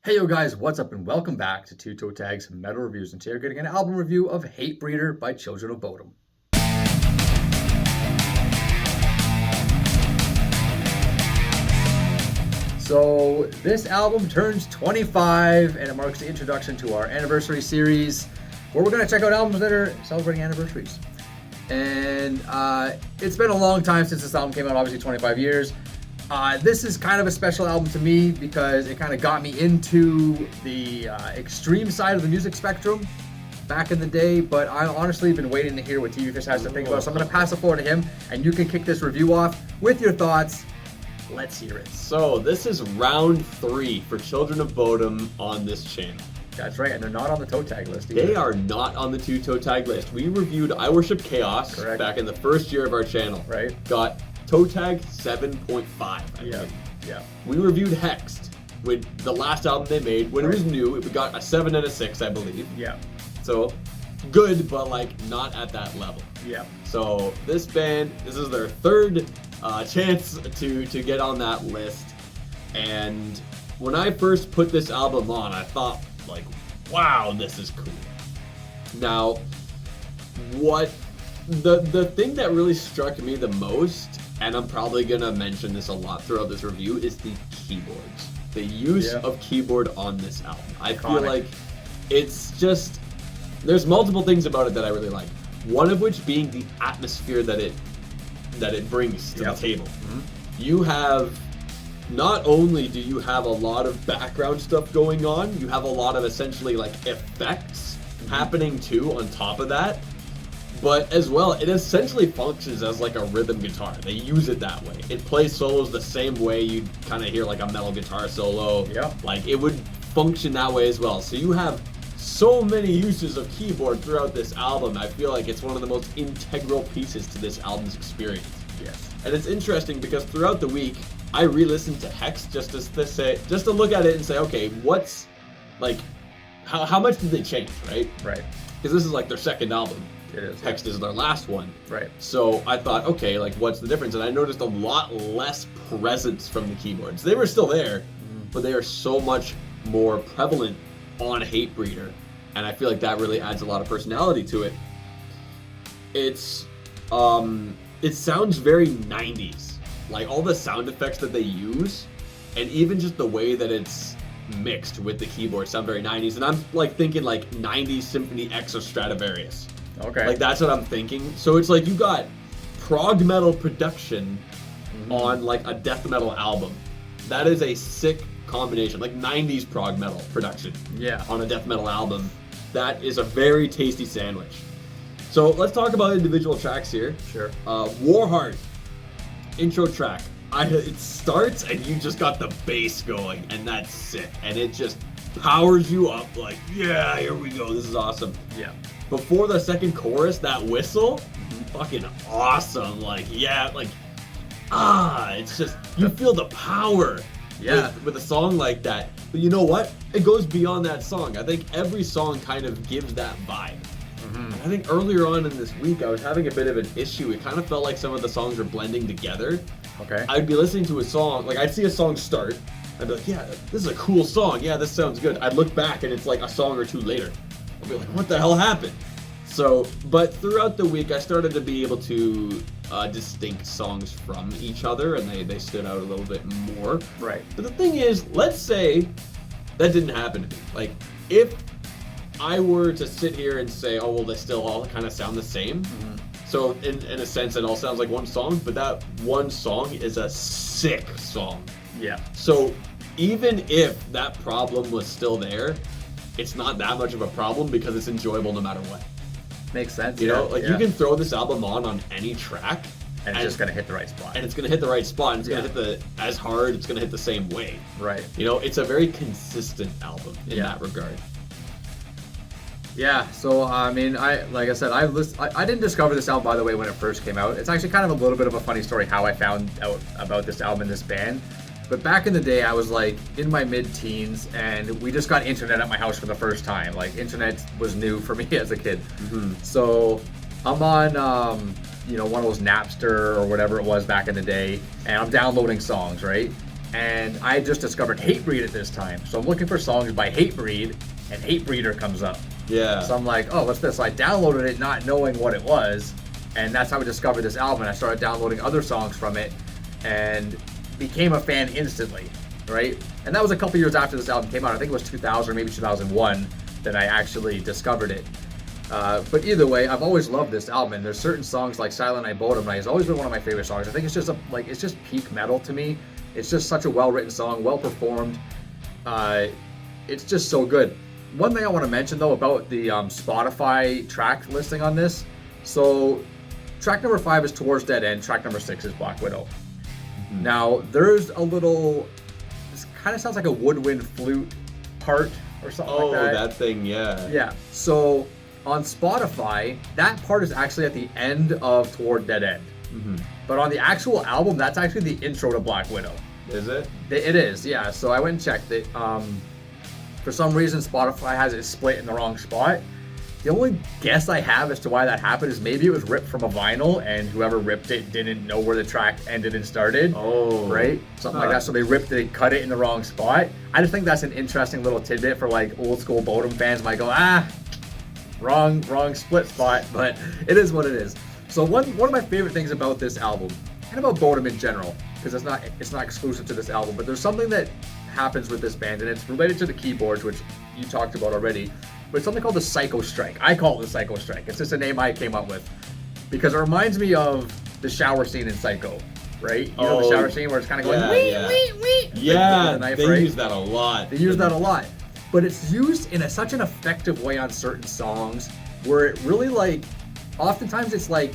Hey yo guys, what's up and welcome back to Two Toe Tags Metal Reviews, and today we're getting an album review of Hatebreeder by Children of Bodom. So this album turns 25 and it marks the introduction to our anniversary series where we're going to check out albums that are celebrating anniversaries. And it's been a long time since this album came out, obviously 25 years. This is kind of a special album to me because it kind of got me into the extreme side of the music spectrum back in the day, but I honestly have been waiting to hear what TV Fish has to think about, so I'm going to pass the floor to him, and you can kick this review off with your thoughts. Let's hear it. So this is round 3 for Children of Bodom on this channel. That's right, and they're not on the toe tag list either. They are not on the two toe tag list. We reviewed I Worship Chaos back in the first year of our channel. Right. Got toe tag 7.5. Yeah. We reviewed Hexed with the last album they made when it was new. We got a 7 and a 6, I believe. Yeah. So good, but like not at that level. Yeah. So this band, this is their third chance to get on that list. And when I first put this album on, I thought like, wow, this is cool. Now, what the thing that really struck me the most, and I'm probably gonna mention this a lot throughout this review, is the keyboards. The use of keyboard on this album. I feel like it's just, there's multiple things about it that I really like. One of which being the atmosphere that it brings to the table. Mm-hmm. You have, not only do you have a lot of background stuff going on, you have a lot of essentially like effects happening too on top of that. But as well, it essentially functions as like a rhythm guitar. They use it that way. It plays solos the same way you'd kind of hear like a metal guitar solo. Yeah. Like it would function that way as well. So you have so many uses of keyboard throughout this album. I feel like it's one of the most integral pieces to this album's experience. Yes. And it's interesting because throughout the week, I re-listened to Hex just to look at it and say, okay, what's like, how much did they change, right? Right. Because this is like their second album. It is. Hex is their last one. Right. So I thought, okay, like what's the difference? And I noticed a lot less presence from the keyboards. They were still there, but they are so much more prevalent on Hatebreeder. And I feel like that really adds a lot of personality to it. It's, it sounds very 90s. Like all the sound effects that they use, and even just the way that it's mixed with the keyboard sound very 90s. And I'm like thinking like 90s Symphony X or Stradivarius. Okay. Like that's what I'm thinking. So it's like you got prog metal production on like a death metal album. That is a sick combination. Like 90s prog metal production on a death metal album. That is a very tasty sandwich. So let's talk about individual tracks here. Sure. Warheart, intro track. It starts and you just got the bass going, and that's sick. And it just powers you up like, yeah, here we go. This is awesome. Yeah. Before the second chorus, that whistle, fucking awesome. Like, yeah, like, it's just, you feel the power with a song like that. But you know what? It goes beyond that song. I think every song kind of gives that vibe. I think earlier on in this week, I was having a bit of an issue. It kind of felt like some of the songs were blending together. Okay. I'd be listening to a song, like I'd see a song start, I'd be like, yeah, this is a cool song. Yeah, this sounds good. I'd look back and it's like a song or two later. I'd be like, what the hell happened? So, but throughout the week, I started to be able to distinct songs from each other, and they stood out a little bit more. Right. But the thing is, let's say that didn't happen to me. Like, if I were to sit here and say, oh, well, they still all kind of sound the same. So in a sense, it all sounds like one song, but that one song is a sick song. Yeah. So even if that problem was still there, it's not that much of a problem because it's enjoyable no matter what. Makes sense. You know, like you can throw this album on any track. And it's just going to hit the right spot. And it's going to hit the right spot. And it's going to hit as hard. It's going to hit the same way. Right. You know, it's a very consistent album in that regard. Yeah, so I mean, like I said, I didn't discover this album, by the way, when it first came out. It's actually kind of a little bit of a funny story how I found out about this album and this band. But back in the day, I was like in my mid-teens, and we just got internet at my house for the first time. Like, internet was new for me as a kid. So I'm on, one of those Napster or whatever it was back in the day, and I'm downloading songs, right? and I just discovered Hatebreed at this time. So I'm looking for songs by Hatebreed, and Hatebreeder comes up. Yeah. So I'm like, oh, what's this? So I downloaded it not knowing what it was, and that's how I discovered this album. And I started downloading other songs from it, and became a fan instantly, right? And that was a couple years after this album came out. I think it was 2000 or maybe 2001 that I actually discovered it. But either way, I've always loved this album, and there's certain songs like Silent Night, Bodom Night has always been one of my favorite songs. I think it's just it's just peak metal to me. It's just such a well-written song, well-performed. It's just so good. One thing I want to mention though about the Spotify track listing on this. So track number 5 is Towards Dead End. Track number 6 is Black Widow. Mm-hmm. Now there's a little, this kind of sounds like a woodwind flute part or something like that. Oh, that thing, yeah. Yeah. So on Spotify, that part is actually at the end of Toward Dead End. Mm-hmm. But on the actual album, that's actually the intro to Black Widow. Is it? It is, yeah. So I went and checked it. For some reason, Spotify has it split in the wrong spot. The only guess I have as to why that happened is maybe it was ripped from a vinyl, and whoever ripped it didn't know where the track ended and started. Oh. Right? Something like that. So they ripped it, cut it in the wrong spot. I just think that's an interesting little tidbit for like old school Bodom fans. Might go, wrong split spot, but it is what it is. So one of my favorite things about this album, and about Bodom in general, because it's not exclusive to this album, but there's something that happens with this band, and it's related to the keyboards, which you talked about already, but it's something called the Psycho Strike. I call it the Psycho Strike. It's just a name I came up with, because it reminds me of the shower scene in Psycho, right? You know the shower scene where it's kind of going, wee. Yeah, the knife, they right? use that a lot. They use that a lot. But it's used in such an effective way on certain songs, where it really oftentimes it's like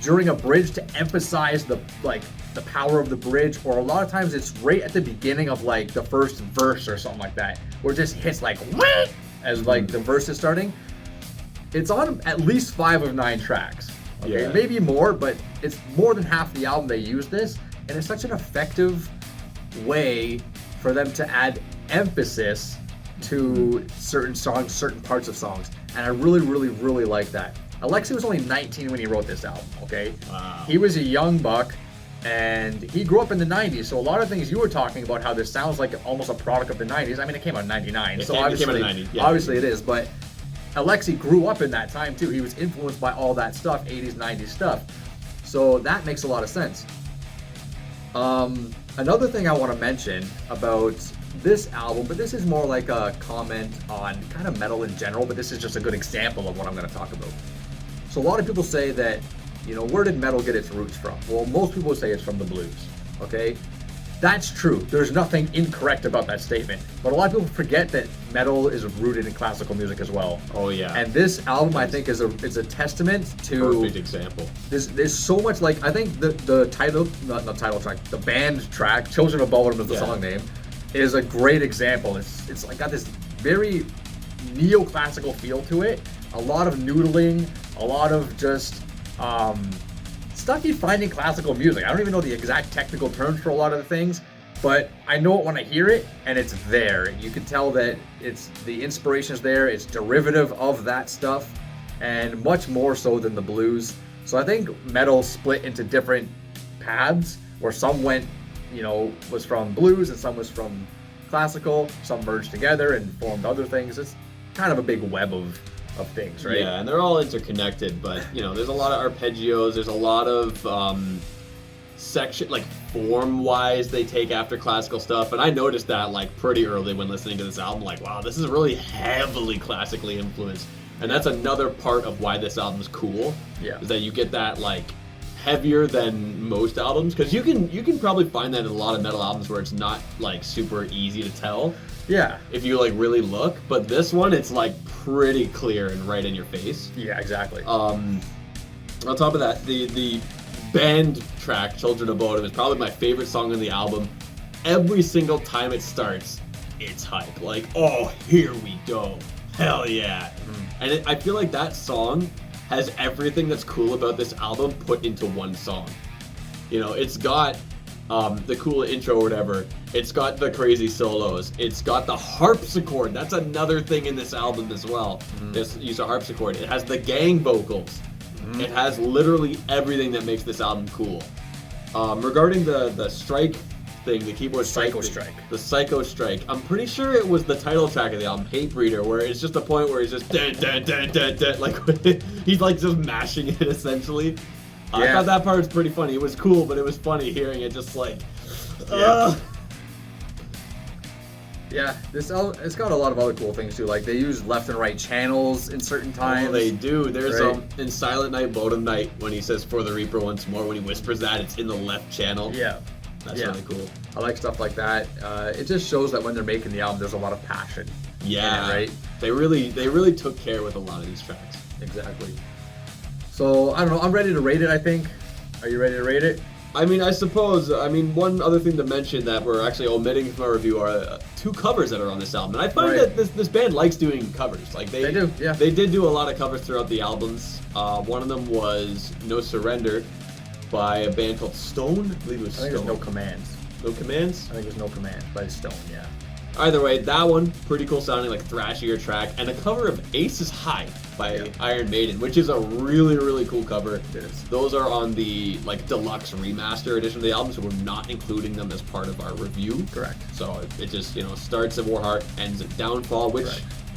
during a bridge to emphasize the power of the bridge, or a lot of times it's right at the beginning of the first verse or something like that, where it just hits as the verse is starting. It's on at least 5 of 9 tracks. Okay, Yeah. maybe more, but it's more than half the album they use this, and it's such an effective way for them to add emphasis to certain songs, certain parts of songs, and I really, really, really like that. Alexi was only 19 when he wrote this album, okay? Wow. He was a young buck, and he grew up in the 90s, so a lot of things you were talking about, how this sounds like almost a product of the 90s. I mean, it came out in 99, so obviously, obviously it is, but Alexi grew up in that time too. He was influenced by all that stuff, 80s, 90s stuff, so that makes a lot of sense. Another thing I want to mention about this album, but this is more like a comment on kind of metal in general, but this is just a good example of what I'm going to talk about. So a lot of people say that, where did metal get its roots from? Well, most people say it's from the blues, okay? That's true. There's nothing incorrect about that statement. But a lot of people forget that metal is rooted in classical music as well. Oh, yeah. And this album, I think, is a testament to... Perfect example. There's so much, I think the title, not the title track, the band track, Children of Bodom is the song name, is a great example. It's got this very neoclassical feel to it. A lot of noodling, a lot of just stuff you find in classical music. I don't even know the exact technical terms for a lot of the things, but I know it when I hear it, and it's there. You can tell that the inspiration's there. It's derivative of that stuff, and much more so than the blues. So I think metal split into different paths, where some went, was from blues, and some was from classical. Some merged together and formed other things. It's kind of a big web of things, right? Yeah, and they're all interconnected, but there's a lot of arpeggios, there's a lot of section, form-wise they take after classical stuff, and I noticed that pretty early when listening to this album, wow, this is really heavily classically influenced, and that's another part of why this album's cool. Yeah. Is that you get that heavier than most albums, because you can probably find that in a lot of metal albums where it's not super easy to tell. Yeah. If you really look, but this one it's pretty clear and right in your face. Yeah, exactly. On top of that, the band track Children of Bodom is probably my favorite song on the album. Every single time it starts, it's hype. Oh, here we go. Hell yeah. Mm-hmm. And I feel like that song has everything that's cool about this album put into one song. It's got the cool intro or whatever. It's got the crazy solos. It's got the harpsichord. That's another thing in this album as well. This use of harpsichord. It has the gang vocals. It has literally everything that makes this album cool. Regarding the strike thing, the keyboard Psycho strike. Strike. The Psycho Strike. I'm pretty sure it was the title track of the album, Hatebreeder, where it's just a point where he's just dun, dun, dun, dun, dun, like he's like just mashing it essentially. I thought that part was pretty funny. It was cool, but it was funny hearing it just like. Yeah, it's got a lot of other cool things too. Like they use left and right channels in certain times. Oh, they do. There's right? in Silent Night, Bodom Night, when he says "For the Reaper" once more. When he whispers that, it's in the left channel. Yeah, that's really cool. I like stuff like that. It just shows that when they're making the album, there's a lot of passion. Yeah, right. They really took care with a lot of these tracks. Exactly. So I don't know. I'm ready to rate it. I think. Are you ready to rate it? I mean, I suppose. I mean, one other thing to mention that we're actually omitting from our review are two covers that are on this album, and I find that this band likes doing covers. Like they do. Yeah. They did do a lot of covers throughout the albums. One of them was "No Surrender" by a band called Stone. I believe it was Stone. I think there's No Commands. No Commands? I think there's No Commands by Stone. Yeah. Either way, that one, pretty cool sounding, like thrashier track, and a cover of Ace is High by Iron Maiden, which is a really, really cool cover. It is. Those are on the like deluxe remaster edition of the album, so we're not including them as part of our review. Correct. So it just, starts at Warheart, ends at Downfall, which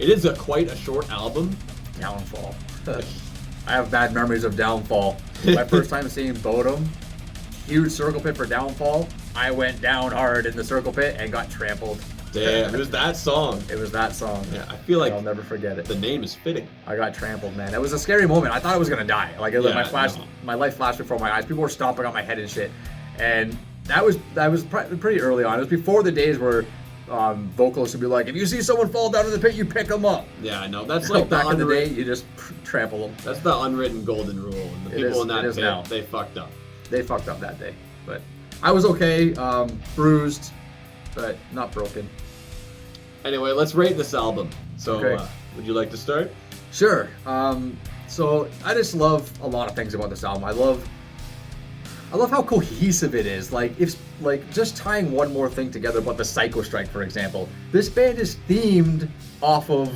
it is quite a short album. Downfall. I have bad memories of Downfall. My first time seeing Bodom, huge circle pit for Downfall. I went down hard in the circle pit and got trampled. Damn, it was that song. It was that song. Yeah, I feel like I'll never forget it. The name is fitting. I got trampled, man. It was a scary moment. I thought I was gonna die. Like my life flashed before my eyes. People were stomping on my head and shit. And that was pretty early on. It was before the days where vocalists would be like, if you see someone fall down in the pit, you pick them up. Yeah, I know. That's like back in the day, you just trample them. That's the unwritten golden rule. And the people in that pit, they fucked up. They fucked up that day. But I was okay, bruised, but not broken. Anyway, let's rate this album. So, would you like to start? Sure. So I just love a lot of things about this album. I love how cohesive it is. Like just tying one more thing together about the Psycho Strike, for example. This band is themed off of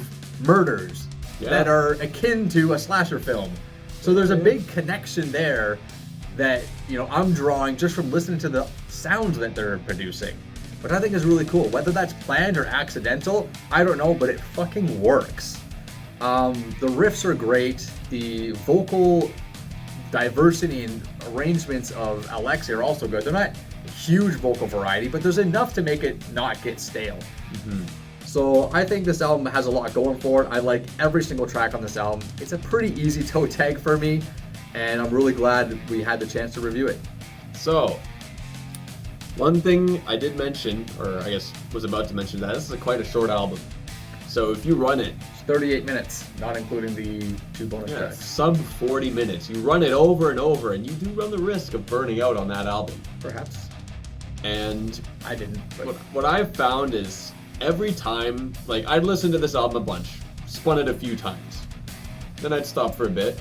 murders that are akin to a slasher film. So there's a big connection there that I'm drawing just from listening to the sounds that they're producing. Which I think is really cool. Whether that's planned or accidental, I don't know, but it fucking works. The riffs are great. The vocal diversity and arrangements of Alexi are also good. They're not a huge vocal variety, but there's enough to make it not get stale. Mm-hmm. So I think this album has a lot going for it. I like every single track on this album. It's a pretty easy toe tag for me, and I'm really glad we had the chance to review it. So, one thing I did mention, or I guess was about to mention, that this is quite a short album. So if you run it... It's 38 minutes, not including the 2 bonus tracks. Sub 40 minutes. You run it over and over, and you do run the risk of burning out on that album. Perhaps. And I didn't. But what I've found is every time, like I'd listen to this album a bunch, spun it a few times. Then I'd stop for a bit.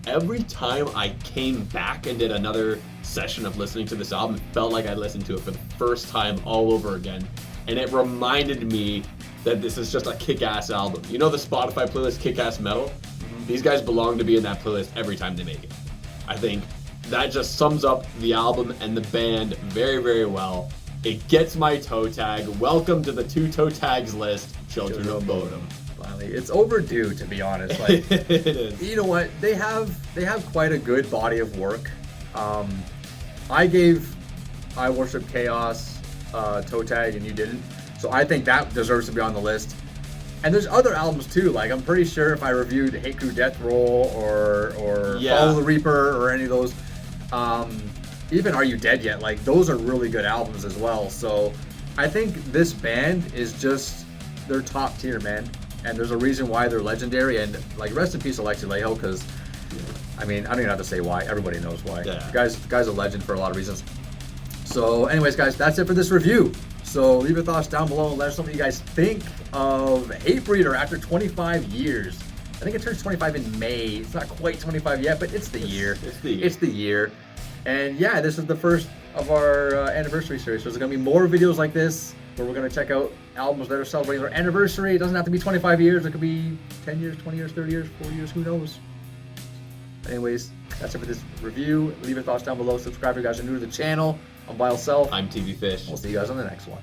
Every time I came back and did another session of listening to this album, it felt like I listened to it for the first time all over again. And it reminded me that this is just a kick-ass album. You know the Spotify playlist Kick-Ass Metal? Mm-hmm. These guys belong to be in that playlist every time they make it. I think that just sums up the album and the band very, very well. It gets my toe tag. Welcome to the 2 toe tags list, Children of Bodom. Finally, it's overdue, to be honest. Like, it is. You know what? They have quite a good body of work. I gave I Worship Chaos toe tag and you didn't, so I think that deserves to be on the list. And there's other albums too. Like I'm pretty sure if I reviewed Hate Crew Death Roll or Follow the Reaper or any of those, even Are You Dead Yet? Like those are really good albums as well. So I think this band is just they're top tier, man. And there's a reason why they're legendary. And like rest in peace, Alexi Laiho, because I mean I don't even have to say why. Everybody knows why. Yeah. The guy's a legend for a lot of reasons. So anyways, guys, that's it for this review. So leave your thoughts down below and let us know what you guys think of Hatebreeder after 25 years. I think it turns 25 in May. It's not quite 25 yet, but it's the year. It's the year. And yeah, this is the first of our anniversary series. So there's going to be more videos like this where we're going to check out albums that are celebrating their anniversary. It doesn't have to be 25 years. It could be 10 years, 20 years, 30 years, 40 years, who knows. Anyways, that's it for this review. Leave your thoughts down below. Subscribe if you guys are new to the channel. I'm Vile Self. I'm TV Fish. We'll see you guys on the next one.